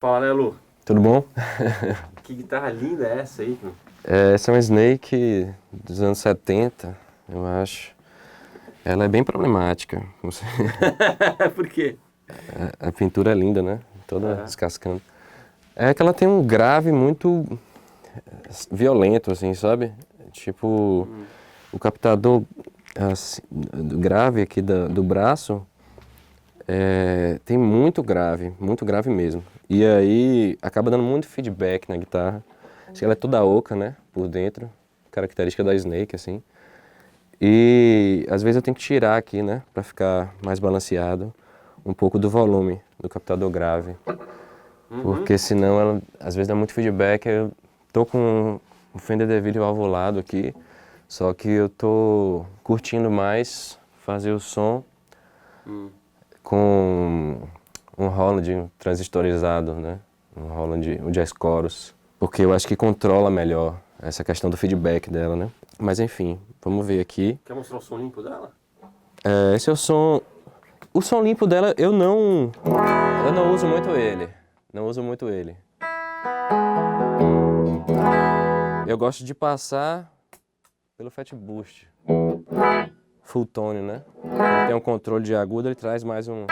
Fala, né, Lu? Tudo bom? Que guitarra linda é essa aí, meu? Essa é uma Snake dos anos 70, eu acho. Ela é bem problemática. Por quê? A pintura é linda, né? Toda Aham. descascando. É que ela tem um grave muito violento, assim, sabe? Tipo, o captador assim, do grave aqui do braço tem muito grave mesmo. E aí acaba dando muito feedback na guitarra. Acho que ela é toda oca, né? Por dentro. Característica da Snake, assim. E às vezes eu tenho que tirar aqui, né, para ficar mais balanceado, um pouco do volume do captador grave, Uhum. porque senão ela às vezes dá muito feedback. Eu tô com um Fender DeVille valvulado aqui, só que eu tô curtindo mais fazer o som Hum. com um Roland transistorizado, né, um Roland, o Jazz Chorus, porque eu acho que controla melhor essa questão do feedback dela, né. Mas enfim, vamos ver aqui. Quer mostrar o som limpo dela? Esse é o som. O som limpo dela eu não uso muito ele. Não uso muito ele. Eu gosto de passar pelo Fat Boost. Full tone, né? Ele tem um controle de agudo, ele traz mais um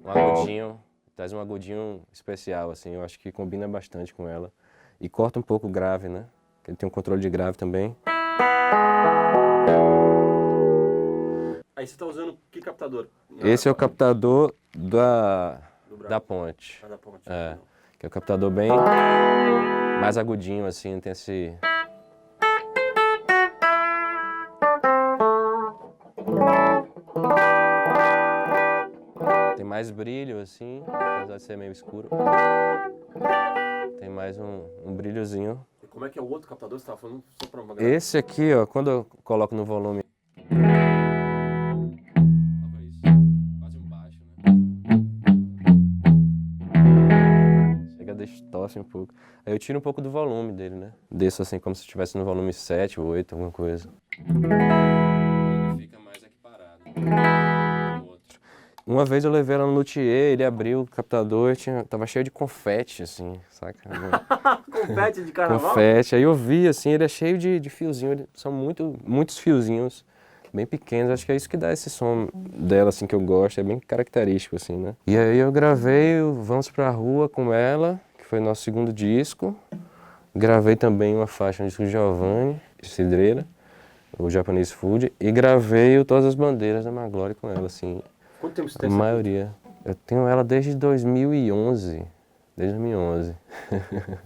agudinho, traz um agudinho especial assim. Eu acho que combina bastante com ela e corta um pouco o grave, né? Ele tem um controle de grave também. Aí você tá usando que captador? Esse é o captador Do da Bravo. ponte. Ah, da ponte. É, que é o captador bem mais agudinho, assim, tem esse... Tem mais brilho, assim, apesar de ser meio escuro. Tem mais um brilhozinho. E como é que é o outro captador? Você tava falando só pra uma galera? Esse aqui, ó, quando eu coloco no volume... Quase um baixo, né? Chega, distorce um pouco. Aí eu tiro um pouco do volume dele, né? Desço assim, como se estivesse no volume 7 ou 8, alguma coisa. Ele fica mais equiparado com o outro. Uma vez eu levei ela no luthier, ele abriu o captador e tava cheio de confete, assim, saca? Confete de carnaval? Confete. Aí eu vi, assim, ele é cheio de fiozinho, são muitos fiozinhos, bem pequenos. Acho que é isso que dá esse som dela, assim, que eu gosto, é bem característico, assim, né? E aí eu gravei o Vamos Pra Rua com ela, que foi nosso segundo disco. Gravei também uma faixa no disco de Giovanni, Cidreira, o Japanese Food, e gravei o Todas as Bandeiras da Magloire com ela, assim, Quanto tempo você a tem essa guitarra? maioria. Eu tenho ela desde 2011, desde 2011.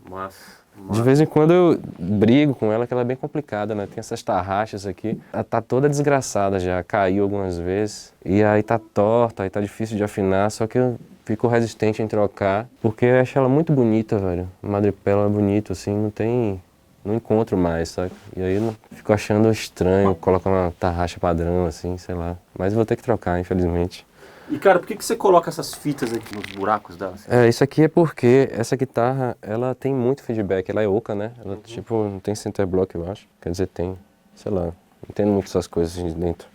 Massa. De vez em quando eu brigo com ela, que ela é bem complicada, né? Tem essas tarraxas aqui. Ela tá toda desgraçada já, caiu algumas vezes. E aí tá torta, aí tá difícil de afinar, só que eu fico resistente em trocar, porque eu acho ela muito bonita, velho. Madrepérola é bonito, assim, não encontro mais, sabe? E aí eu fico achando estranho colocar uma tarraxa padrão, assim, sei lá. Mas eu vou ter que trocar, infelizmente. E cara, por que você coloca essas fitas aqui nos buracos dela? Assim? Isso aqui é porque essa guitarra, ela tem muito feedback, ela é oca, né? Ela, tipo, não tem center block, eu acho. Quer dizer, tem, sei lá, não entendo muito essas coisas assim dentro.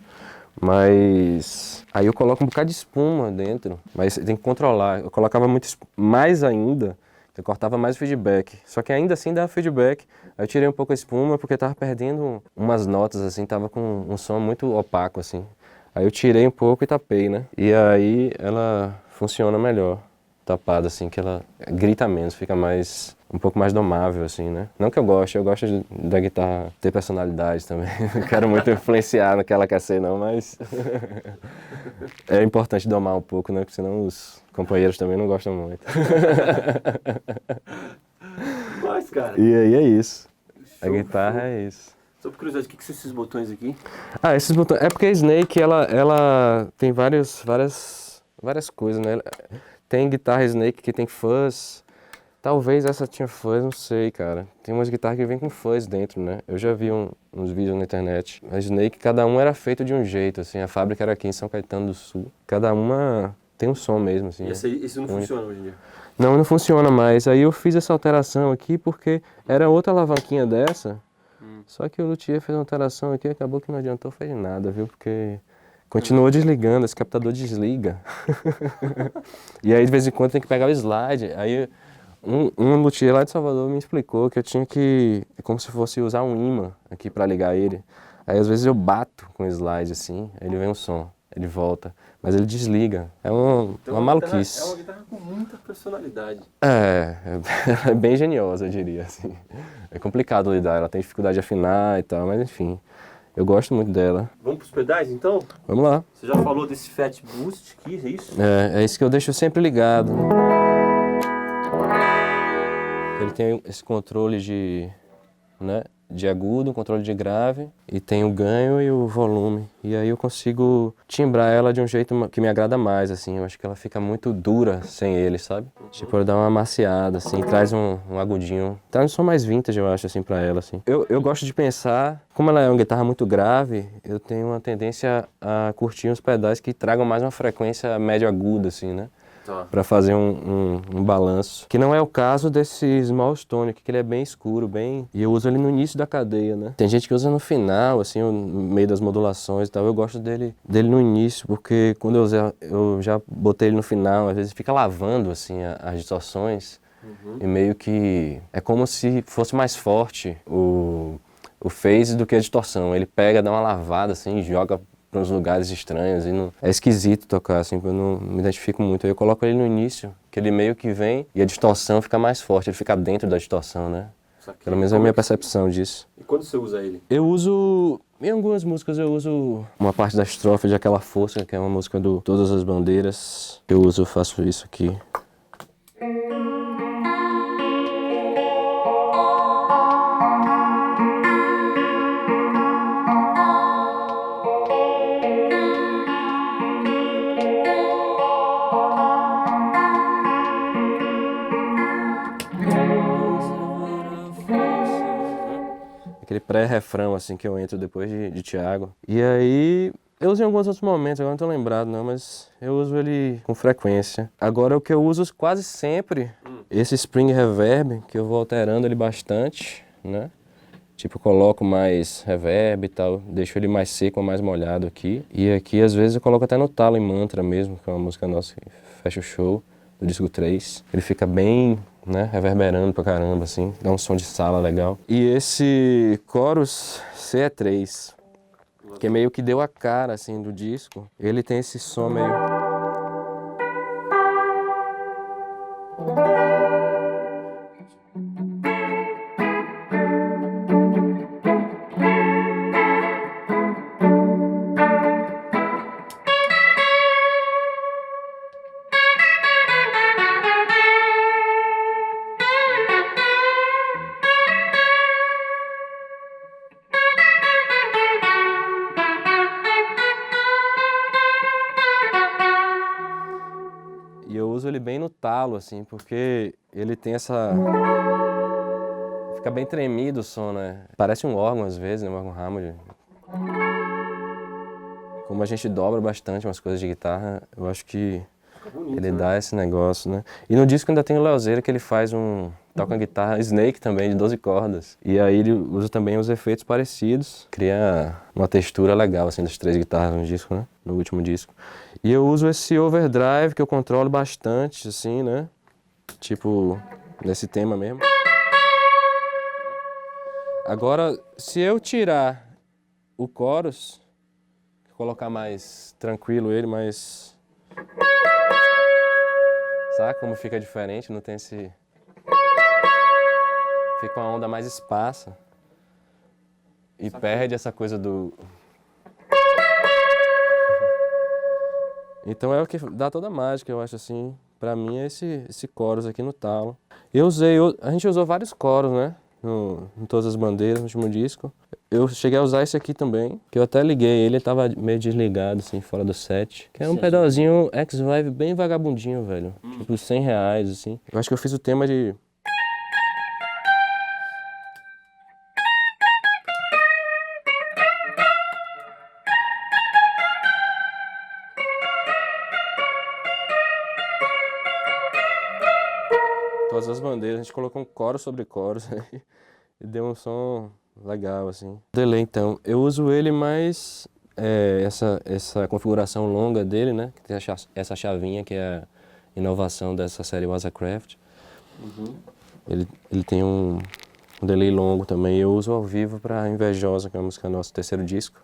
Mas aí eu coloco um bocado de espuma dentro, mas tem que controlar. Eu colocava muito mais ainda, eu cortava mais o feedback. Só que ainda assim dava feedback. Aí eu tirei um pouco a espuma porque tava perdendo umas notas, assim, tava com um som muito opaco, assim. Aí eu tirei um pouco e tapei, né? E aí ela funciona melhor, tapada, assim, que ela grita menos, fica mais, um pouco mais domável, assim, né? Não que eu gosto da guitarra ter personalidade também. Não quero muito influenciar no que ela quer ser, não, mas é importante domar um pouco, né? Porque senão os companheiros também não gostam muito. Mas, cara, E aí é isso. A show, guitarra show. é isso. Só por curiosidade, o que são esses botões aqui? Esses botões. É porque a Snake, ela tem várias coisas, né? Tem guitarra Snake que tem fuzz. Talvez essa tinha fuzz, não sei, cara. Tem umas guitarras que vem com fuzz dentro, né? Eu já vi uns vídeos na internet. A Snake, cada um era feito de um jeito, assim. A fábrica era aqui em São Caetano do Sul. Cada uma tem um som mesmo, assim. E esse não Único. funciona hoje em dia. Não funciona mais. Aí eu fiz essa alteração aqui porque era outra alavanquinha dessa. Só que o luthier fez uma alteração aqui e acabou que não adiantou, fez nada, viu? Porque Continuou desligando, esse captador desliga. E aí de vez em quando tem que pegar o slide. Aí um luthier lá de Salvador me explicou que eu tinha que, é como se fosse usar um ímã aqui pra ligar ele. Aí às vezes eu bato com o slide assim, aí ele vem um som, ele volta, mas ele desliga. É uma maluquice. É uma guitarra com muita personalidade. É bem geniosa, eu diria, assim. É complicado lidar, ela tem dificuldade de afinar e tal, mas enfim, eu gosto muito dela. Vamos pros pedais então? Vamos lá. Você já falou desse Fat Boost aqui, é isso? É isso que eu deixo sempre ligado. Ele tem esse controle de, né, de agudo, um controle de grave, e tem o ganho e o volume. E aí eu consigo timbrar ela de um jeito que me agrada mais, assim. Eu acho que ela fica muito dura sem ele, sabe? Tipo, ele dá uma amaciada, assim, traz um agudinho. Traz um som mais vintage, eu acho, assim, pra ela, assim. Eu gosto de pensar, como ela é uma guitarra muito grave, eu tenho uma tendência a curtir uns pedais que tragam mais uma frequência médio aguda, assim, né? Tá. Para fazer um balanço. Que não é o caso desse Small Stone aqui, que ele é bem escuro, bem... E eu uso ele no início da cadeia, né? Tem gente que usa no final, assim, no meio das modulações e tal. Eu gosto dele no início, porque quando eu já botei ele no final, às vezes fica lavando, assim, as distorções. E meio que... É como se fosse mais forte o phase do que a distorção. Ele pega, dá uma lavada, assim, e joga para uns lugares estranhos e não... É esquisito tocar, assim, eu não me identifico muito. Aí eu coloco ele no início, que ele meio que vem e a distorção fica mais forte, ele fica dentro da distorção, né? Pelo menos é a minha percepção disso. E quando você usa ele? Eu uso... Em algumas músicas eu uso uma parte da estrofe de Aquela Força, que é uma música do Todas as Bandeiras. Eu faço isso aqui. Aquele pré-refrão, assim, que eu entro depois de Thiago. E aí, eu uso em alguns outros momentos, agora não tô lembrado não, mas eu uso ele com frequência. Agora, o que eu uso quase sempre, esse Spring Reverb, que eu vou alterando ele bastante, né? Tipo, eu coloco mais reverb e tal, deixo ele mais seco ou mais molhado aqui. E aqui, às vezes, eu coloco até no talo em Mantra mesmo, que é uma música nossa que fecha o show, do disco 3. Ele fica bem, né, reverberando pra caramba, assim, dá um som de sala legal. E esse Chorus CE3, que meio que deu a cara, assim, do disco, ele tem esse som meio... E eu uso ele bem no talo, assim, porque ele tem essa... Fica bem tremido o som, né? Parece um órgão às vezes, né? Um órgão Hammond. Como a gente dobra bastante umas coisas de guitarra, eu acho que Bonito, ele né? dá esse negócio, né? E no disco ainda tem o Leozeira, que ele faz toca uma guitarra Snake também, de 12 cordas. E aí ele usa também os efeitos parecidos. Cria uma textura legal, assim, das 3 guitarras no disco, né? No último disco. E eu uso esse overdrive, que eu controlo bastante, assim, né? Tipo, nesse tema mesmo. Agora, se eu tirar o chorus, colocar mais tranquilo ele, mais... Sabe como fica diferente? Não tem esse... Fica uma onda mais esparsa. E perde essa coisa do... Então é o que dá toda a mágica, eu acho, assim. Pra mim é esse chorus aqui no talo. A gente usou vários coros, né? Em Todas as Bandeiras, no último disco. Eu cheguei a usar esse aqui também, que eu até liguei ele tava meio desligado, assim, fora do set. Que é um pedalzinho X-Vibe bem vagabundinho, velho. Tipo, R$100, assim. Eu acho que eu fiz o tema de... Todas as Bandeiras, a gente colocou um coro sobre coros e deu um som legal, assim. Delay, então, eu uso ele mais essa configuração longa dele, né? Que tem essa chavinha que é a inovação dessa série Wazacraft. Ele tem um delay longo também. Eu uso ao vivo para Invejosa, que é a música do nosso terceiro disco.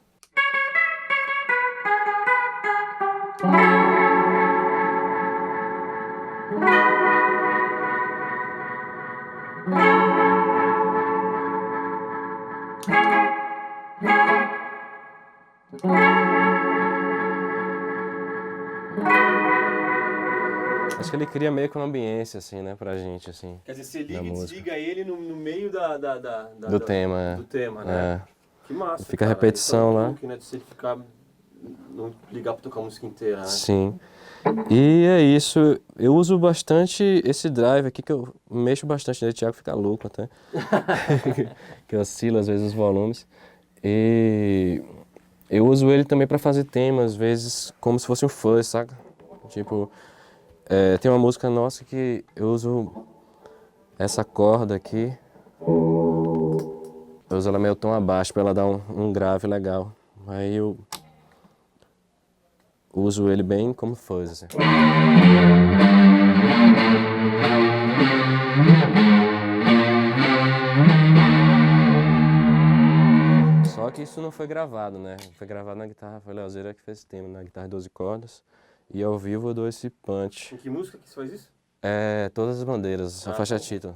Acho que ele cria meio que uma ambiência, assim, né, pra gente, assim. Quer dizer, você liga da e música. desliga ele no meio Do tema, do tema, né? É. Que massa, Fica a cara. repetição Esse é um lá. truque, né, de você ficar... Não ligar pra tocar a música inteira, né? Sim. E é isso. Eu uso bastante esse drive aqui, que eu mexo bastante nele. O Thiago fica louco até. Que eu oscilo às vezes os volumes. E eu uso ele também para fazer temas, às vezes como se fosse um fuzz, saca? Tipo, tem uma música nossa que eu uso essa corda aqui. Eu uso ela meio tom abaixo para ela dar um grave legal. Aí eu uso ele bem como fuzz, assim. Só que isso não foi gravado, né? Foi gravado na guitarra, foi Leozeira que fez esse tema, na guitarra 12 cordas. E ao vivo eu dou esse punch. Em que música que você faz isso? Todas as bandeiras, a faixa título.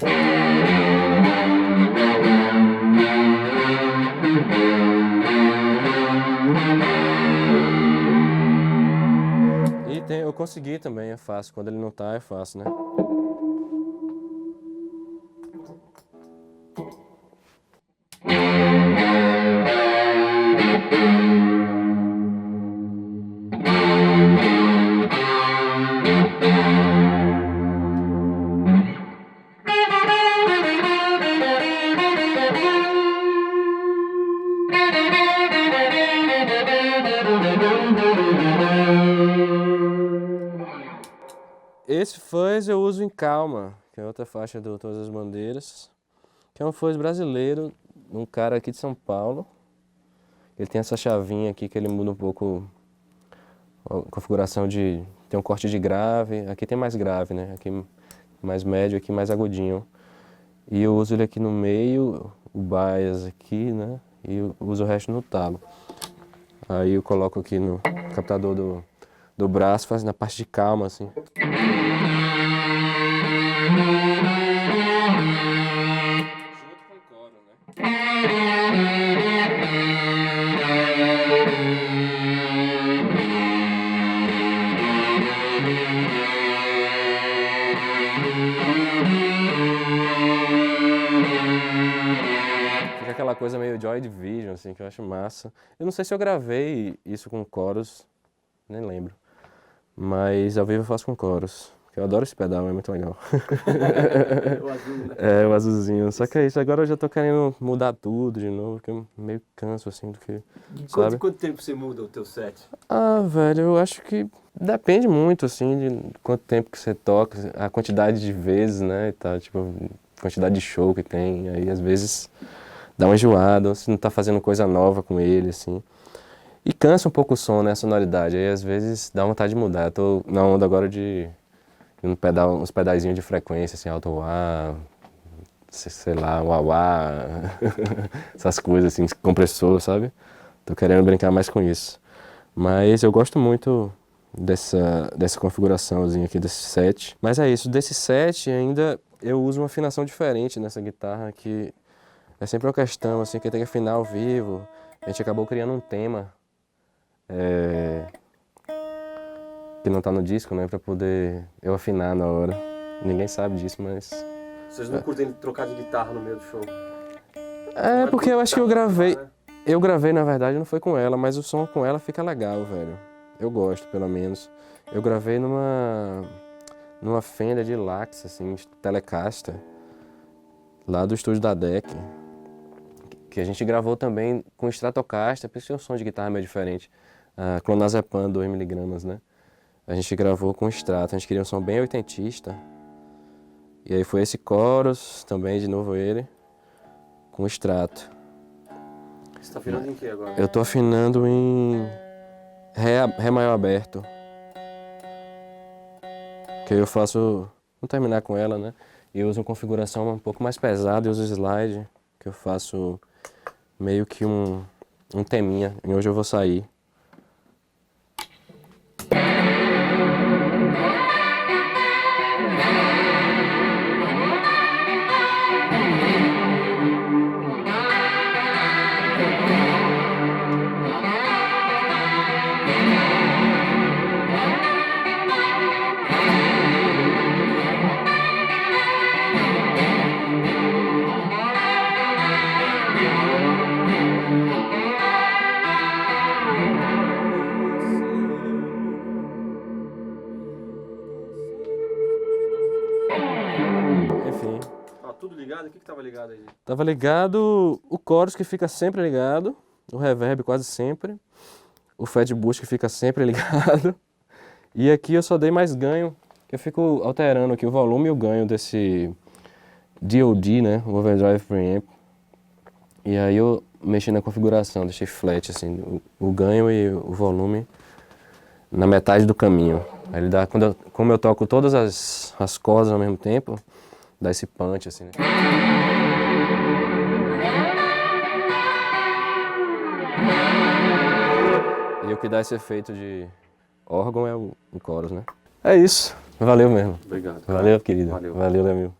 E eu consegui também, é fácil. Quando ele não tá, é fácil, né? Esse fuzz eu uso em Calma, que é outra faixa do Todas as Bandeiras, que é um fuzz brasileiro, um cara aqui de São Paulo. Ele tem essa chavinha aqui que ele muda um pouco a configuração tem um corte de grave, aqui tem mais grave, né? Aqui mais médio, aqui mais agudinho. E eu uso ele aqui no meio, o bias aqui, né? E eu uso o resto no talo. Aí eu coloco aqui no captador do braço, fazendo a parte de calma, assim. Junto com o coro, né? Fica aquela coisa meio Joy Division, assim, que eu acho massa. Eu não sei se eu gravei isso com coros, nem lembro. Mas ao vivo eu faço com coros. Eu adoro esse pedal, é muito legal. O azul, né? É, o azulzinho. Só que é isso, agora eu já tô querendo mudar tudo de novo, porque eu meio canso, assim, do que, sabe? Quanto tempo você muda o teu set? Ah, velho, eu acho que depende muito, assim, de quanto tempo que você toca, a quantidade de vezes, né, e tal, tipo, quantidade de show que tem, aí às vezes dá uma enjoada, ou se não tá fazendo coisa nova com ele, assim. E cansa um pouco o som, né, a sonoridade, aí às vezes dá vontade de mudar. Eu tô na onda agora de uns pedaizinhos de frequência, assim, alto A, sei lá, uauá, essas coisas assim, compressor, sabe? Tô querendo brincar mais com isso. Mas eu gosto muito dessa configuraçãozinha aqui, desse set. Mas é isso, desse set ainda eu uso uma afinação diferente nessa guitarra, que é sempre uma questão, assim, que tem que afinar ao vivo. A gente acabou criando um tema que não tá no disco, né, pra poder eu afinar na hora. Ninguém sabe disso, mas... Vocês não curtem trocar de guitarra no meio do show? É, porque eu acho que eu gravei, na verdade, não foi com ela, mas o som com ela fica legal, velho. Eu gosto, pelo menos. Eu gravei numa Fender de Lax, assim, Telecaster, lá do estúdio da DEC, que a gente gravou também com Stratocaster, por isso é um som de guitarra meio diferente. A Clonazepam 2mg, né? A gente gravou com Strato, a gente queria um som bem oitentista. E aí foi esse chorus, também de novo ele, com Strato. Você tá afinando em que agora? Eu tô afinando em Ré maior aberto. Que eu faço, vou terminar com ela, né? E eu uso uma configuração um pouco mais pesada, eu uso slide, que eu faço meio que um teminha. E hoje eu vou sair. Enfim. Tá tudo ligado? O que tava ligado aí? Tava ligado o chorus que fica sempre ligado, o reverb quase sempre, o fat boost que fica sempre ligado. E aqui eu só dei mais ganho, que eu fico alterando aqui o volume e o ganho desse DOD, né, o Overdrive Preamp. E aí eu mexi na configuração, deixei flat assim, o ganho e o volume na metade do caminho. Aí ele dá, como eu toco todas as cordas ao mesmo tempo, dá esse punch assim, né? E o que dá esse efeito de órgão é o chorus, né? É isso. Valeu mesmo. Obrigado. Valeu, querido. Valeu. Valeu, Leomil.